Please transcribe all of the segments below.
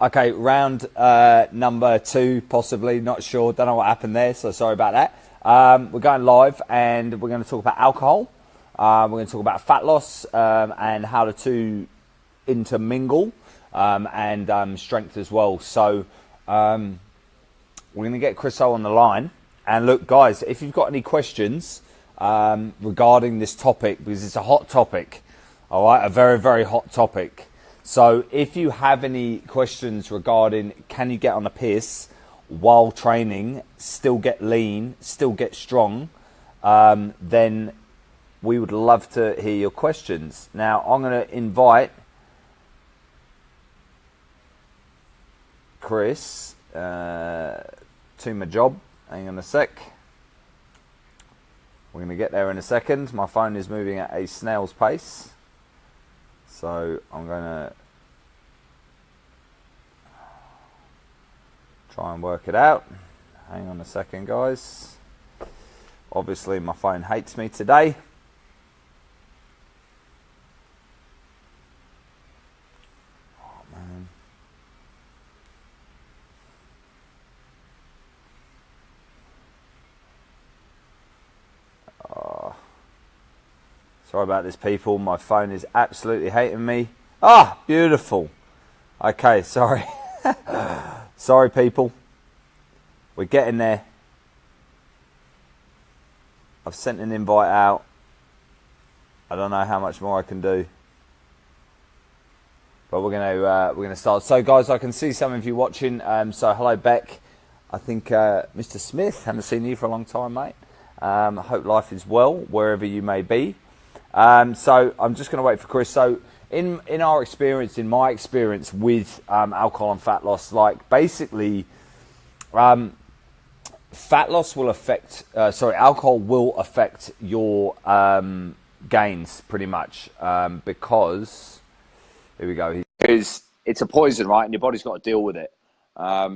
Okay, round number 2, possibly, not sure. Don't know what happened there, so sorry about that. We're going live, and we're going to talk about alcohol. We're going to talk about fat loss and how the two intermingle, and strength as well. So we're going to get Chris O on the line. And look, guys, if you've got any questions regarding this topic, because it's a hot topic, all right, a very, very hot topic. So if you have any questions regarding can you get on the piss while training, still get lean, still get strong, then we would love to hear your questions. Now, I'm going to invite Chris to my job. Hang on a sec. We're going to get there in a second. My phone is moving at a snail's pace. So I'm going to try and work it out. Hang on a second, guys. Obviously, my phone hates me today. Oh, man. Sorry about this, people. My phone is absolutely hating me. Ah, beautiful. Okay, sorry. Sorry, people. We're getting there. I've sent an invite out. I don't know how much more I can do, but we're gonna start. So, guys, I can see some of you watching. So, hello, Beck. I think Mr. Smith, haven't seen you for a long time, mate. I hope life is well wherever you may be. So I'm just going to wait for Chris. So in our experience, in my experience with alcohol and fat loss, like basically fat loss will affect, alcohol will affect your gains pretty much because, here we go, because it's a poison, right? And your body's got to deal with it.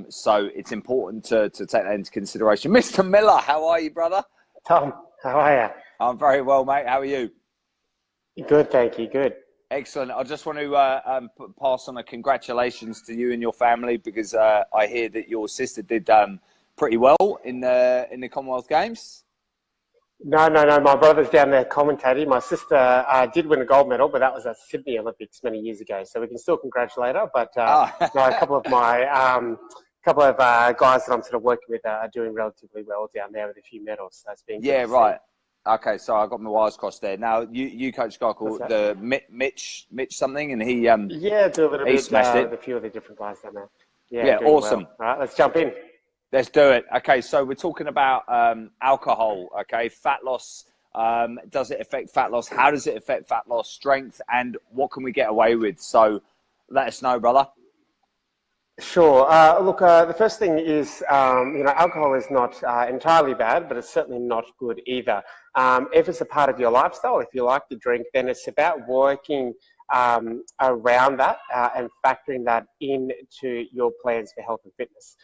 So it's important to take that into consideration. Mr. Miller, how are you, brother? Tom, how are you? I'm very well, mate. How are you? Good, thank you. Good. Excellent. I just want to pass on a congratulations to you and your family because I hear that your sister did pretty well in the Commonwealth Games. No. My brother's down there commentating. My sister did win a gold medal, but that was at Sydney Olympics many years ago. So we can still congratulate her. But no, a couple of my guys that I'm sort of working with are doing relatively well down there with a few medals. So that's been good to right. see. Okay, so I got my wires crossed there. Now you coach a guy called Mitch something, and he do a little bit smashed it with a few of the different guys down there. Yeah, awesome. Well. All right, let's jump in. Let's do it. Okay, so we're talking about alcohol. Okay, fat loss. Does it affect fat loss? How does it affect fat loss? Strength, and what can we get away with? So let us know, brother. Sure. Look, the first thing is, alcohol is not entirely bad, but it's certainly not good either. If it's a part of your lifestyle, if you like to drink, then it's about working around that and factoring that into your plans for health and fitness.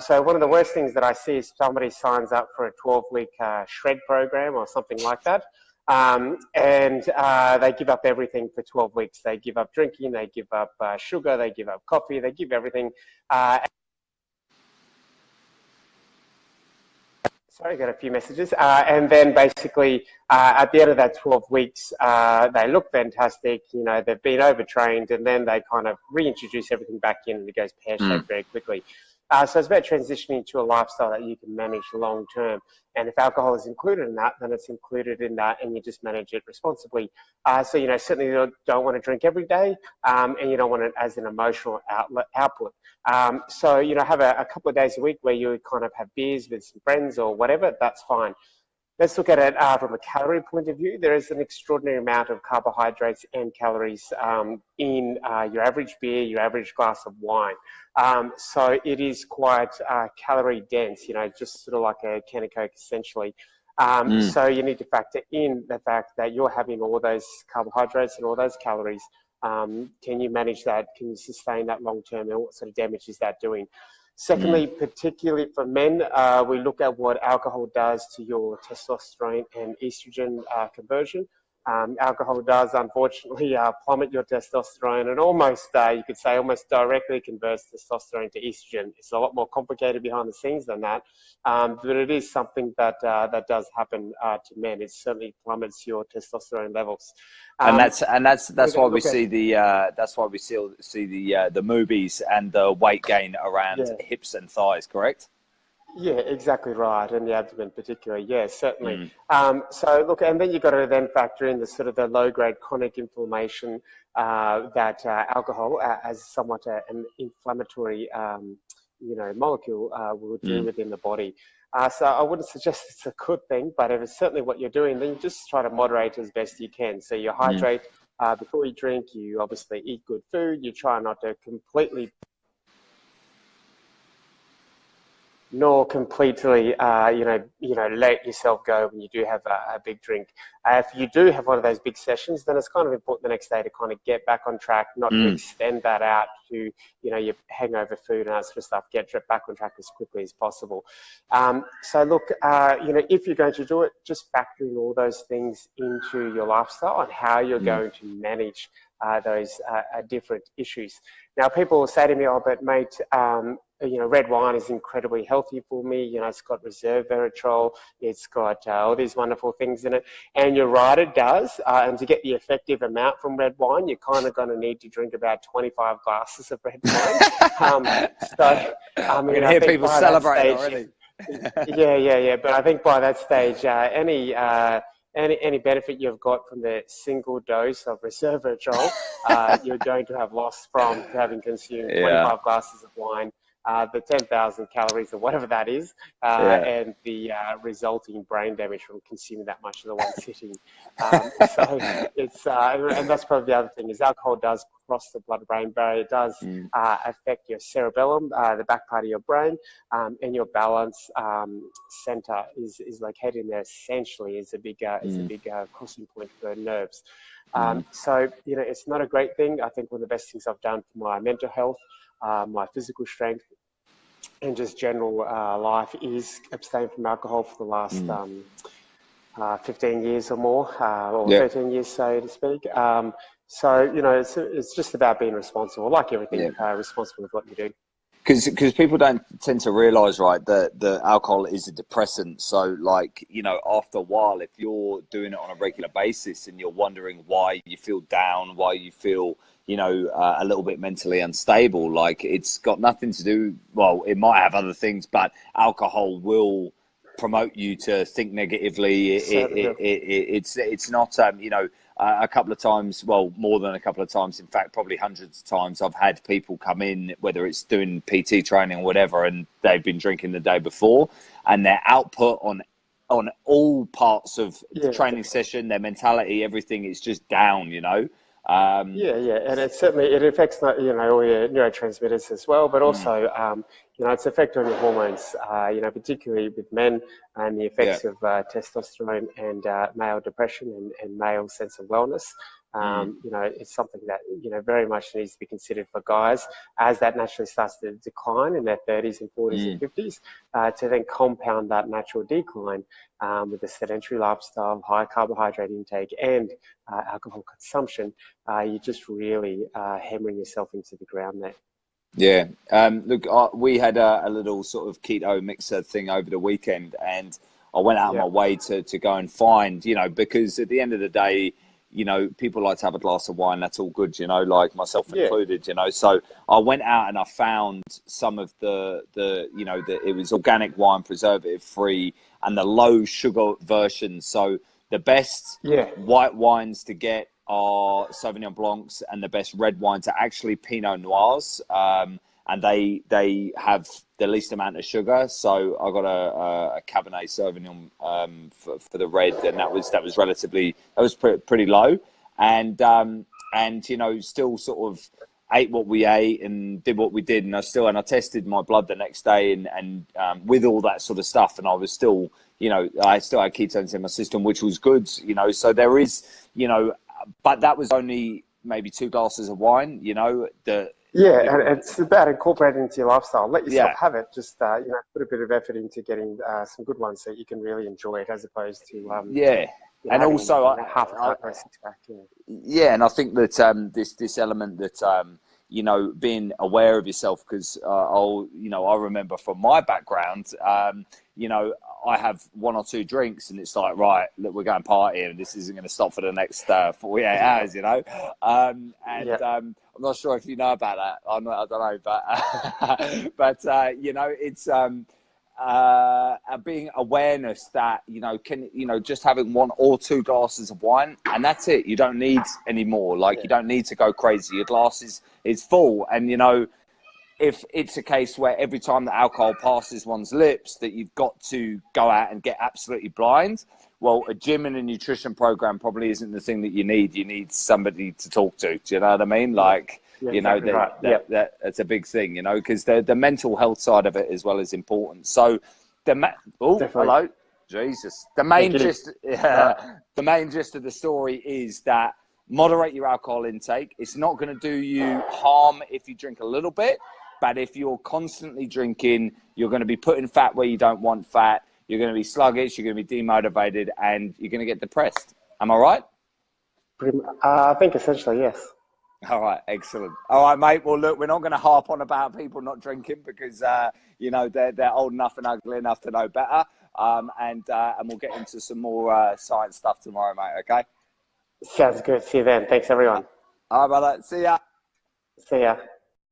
So one of the worst things that I see is somebody signs up for a 12-week shred program or something like that. And they give up everything for 12 weeks. They give up drinking, they give up sugar, they give up coffee, they give everything. Sorry, I got a few messages. And then basically at the end of that 12 weeks, they look fantastic, they've been overtrained, and then they kind of reintroduce everything back in and it goes pear-shaped very quickly. So it's about transitioning to a lifestyle that you can manage long term. And if alcohol is included in that, then it's included in that and you just manage it responsibly. So, certainly you don't want to drink every day and you don't want it as an emotional output. So, have a couple of days a week where you kind of have beers with some friends or whatever, that's fine. Let's look at it from a calorie point of view. There is an extraordinary amount of carbohydrates and calories in your average beer, your average glass of wine. So it is quite calorie dense, just sort of like a can of Coke essentially. So you need to factor in the fact that you're having all those carbohydrates and all those calories. Can you manage that? Can you sustain that long term? And what sort of damage is that doing? Secondly, particularly for men, we look at what alcohol does to your testosterone and estrogen conversion. Alcohol does unfortunately plummet your testosterone and almost, you could say, almost directly converts testosterone to estrogen. It's a lot more complicated behind the scenes than that, but it is something that that does happen to men. It certainly plummets your testosterone levels. And that's why we Look at, see the movies and the weight gain around yeah. hips and thighs, correct? Yeah, exactly right, and the abdomen particularly. Yeah, certainly. Mm. So look, and then you've got to then factor in the sort of the low-grade chronic inflammation that alcohol, as somewhat an inflammatory, molecule, will do Mm. within the body. So I wouldn't suggest it's a good thing, but if it's certainly what you're doing, then you just try to moderate as best you can. So you Mm. hydrate before you drink. You obviously eat good food. You try not to completely nor completely, let yourself go when you do have a big drink. If you do have one of those big sessions, then it's kind of important the next day to kind of get back on track, not to Mm. extend that out to, your hangover food and that sort of stuff. Get back on track as quickly as possible. So look, if you're going to do it, just factor in all those things into your lifestyle and how you're Mm. going to manage those different issues. Now, people will say to me, "Oh, but mate, red wine is incredibly healthy for me. It's got resveratrol, it's got all these wonderful things in it." And you're right, it does. And to get the effective amount from red wine, you're kind of going to need to drink about 25 glasses of red wine. I can I hear think people by that celebrating stage, already. yeah. But I think by that stage, any benefit you've got from the single dose of resveratrol, you're going to have lost from having consumed Yeah, 25 glasses of wine, the 10,000 calories or whatever that is, yeah. and the resulting brain damage from consuming that much in the one sitting. So it's, and that's probably the other thing, is alcohol does cross the blood-brain barrier. It does Mm. affect your cerebellum, the back part of your brain, and your balance center is located in there. Essentially, is a big Mm. crossing point for nerves. Mm. So it's not a great thing. I think one of the best things I've done for my mental health, my physical strength, and just general life is abstain from alcohol for the last Mm. 15 years or more, or Yeah, 13 years, so to speak. So it's just about being responsible, like everything, yeah. responsible with what you do. Because people don't tend to realize, right, that the alcohol is a depressant. So, like, after a while, if you're doing it on a regular basis and you're wondering why you feel down, why you feel, a little bit mentally unstable, like, it's got nothing to do. Well, it might have other things, but alcohol will promote you to think negatively. Certainly. It's not, a couple of times, well, more than a couple of times, in fact, probably hundreds of times, I've had people come in, whether it's doing PT training or whatever, and they've been drinking the day before, and their output on all parts of the Yeah, training definitely. session, their mentality, everything is just down, Yeah, and it affects all your neurotransmitters as well, but Mm. also its effect on your hormones. Particularly with men, and the Yeah. effects of testosterone and male depression and male sense of wellness. Mm. It's something that very much needs to be considered for guys as that naturally starts to decline in their 30s and 40s and Mm. 50s, to then compound that natural decline with a sedentary lifestyle, high carbohydrate intake, and alcohol consumption. You're just really hammering yourself into the ground there. Yeah. Look, we had a little sort of keto mixer thing over the weekend, and I went out of my Yeah, way to go and find, because at the end of the day, people like to have a glass of wine. That's all good, like myself yeah, included, So I went out and I found some of it was organic wine, preservative free, and the low sugar version. So the best yeah, white wines to get are Sauvignon Blancs, and the best red wines are actually Pinot Noirs. And they have the least amount of sugar. So I got a Cabernet Sauvignon for the red, and that was pretty low, and still sort of ate what we ate and did what we did, and I tested my blood the next day, and with all that sort of stuff, and I was still, I still had ketones in my system, which was good, So there is, but that was only maybe 2 glasses of wine, yeah. And it's about incorporating into your lifestyle. Let yourself yeah. have it. Just put a bit of effort into getting some good ones so you can really enjoy it, as opposed to Yeah. you're And having also, half a pint or a six pack. Yeah. yeah, and I think that this element that being aware of yourself, because I remember from my background, I have one or two drinks and it's like, right, look, we're going partying and this isn't going to stop for the next 48 hours, I'm not sure if you know about that. I don't know, but it's being awareness that just having one or two glasses of wine and that's it. You don't need any more. You don't need to go crazy. Your glass is full, and if it's a case where every time the alcohol passes one's lips that you've got to go out and get absolutely blind, well, a gym and a nutrition program probably isn't the thing that you need. You need somebody to talk to. Do you know what I mean? Exactly right. That's a big thing, because the mental health side of it as well is important. So hello, Jesus. The main gist of the story is that moderate your alcohol intake. It's not going to do you harm if you drink a little bit, but if you're constantly drinking, you're going to be putting fat where you don't want fat. You're going to be sluggish. You're going to be demotivated, and you're going to get depressed. Am I right? I think essentially yes. All right, excellent. All right, mate. Well, look, we're not going to harp on about people not drinking because they're old enough and ugly enough to know better. And we'll get into some more science stuff tomorrow, mate. Okay. Sounds good. See you then. Thanks, everyone. All right, brother. See ya. See ya.